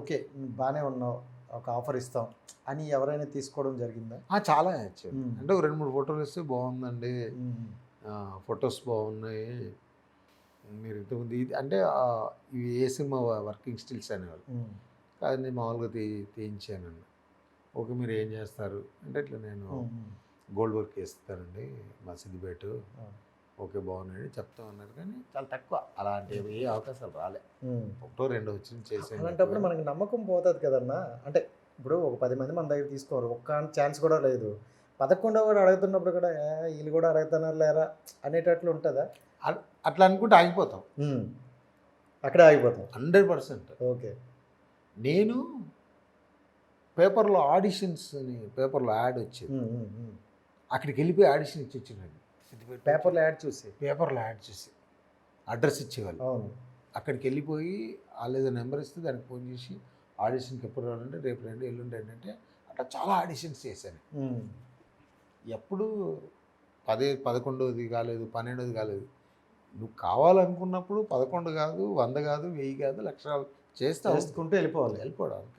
Okay. బానే ఉన్నావు. ఒక ఆఫర్ ఇస్తాం అని ఎవరైనా తీసుకోవడం జరిగిందా? చాలా యాక్చువల్. హ్మ్. అంటే ఒక 2, 3 ఫోటోలు ఇస్తే బాగుందండి. హ్మ్. ఫొటోస్ బాగున్నాయి. మీరు ఇంతకుముందు ఇది అంటే ఇవి ఏ సినిమా వర్కింగ్ స్టిల్స్ అనేవాళ్ళు. హ్మ్. కాదు నేను మామూలుగా తీయించానండి. ఓకే మీరు ఏం చేస్తారు అంటే ఇట్లా నేను హ్మ్. హ్మ్. గోల్డ్ వర్క్ వేస్తానండి మా సిద్దిపేట. ఆ! ఓకే బాగున్నాయండి చెప్తామన్నారు కానీ చాలా తక్కువ అలాంటివి ఏ అవకాశాలు రాలే. హ్మ్. ఒకటో రెండో వచ్చి చేసాను అలాంటప్పుడు తప్ప. మనకి నమ్మకం పోతది కదన్నా! అంటే ఇప్పుడు ఒక 10 మంది మన దగ్గర తీసుకోరు. ఒక్క ఛాన్స్ కూడా లేదు. 11వ వాడు అడుగుతున్నప్పుడు కూడా ఈళ్ళు కూడా అడుగుతున్నారు లేరా అనేటట్లు ఉంటదా? అట్లా అనుకుంటే ఆగిపోతాం. హ్మ్. అక్కడే ఆగిపోతాం. 100%. ఓకే. నేను పేపర్‌లో ఆడిషన్స్ అని పేపర్‌లో యాడ్ వచ్చేది. హ్మ్. హ్మ్. హ్మ్. అక్కడికి వెళ్ళిపోయి ఆడిషన్ ఇచ్చి వచ్చేవాడిని. పేపర్‌లో యాడ్ చూసి. పేపర్‌లో యాడ్ చేసి అడ్రస్ ఇచ్చేవాళ్ళు. అవును. అక్కడికి వెళ్ళిపోయి వాళ్ళేదో నెంబర్ ఇస్తే దానికి ఫోన్ చేసి ఆడిషన్‌కి ఎప్పుడు రావాలంటే రేపు రండి, ఎల్లుండి రండి అంటే అట్లా చాలా ఆడిషన్స్ చేశాను. హ్మ్. ఎప్పుడు 11ది కాలేదు, 12ది కాలేదు. నువ్వు కావాలనుకున్నప్పుడు 11 కాదు, 100 కాదు, 1000 కాదు, 1,00,000 చేస్తే చేసుకుంటూ వెళ్ళిపోవాలి. వెళ్ళిపోవడం అంతే.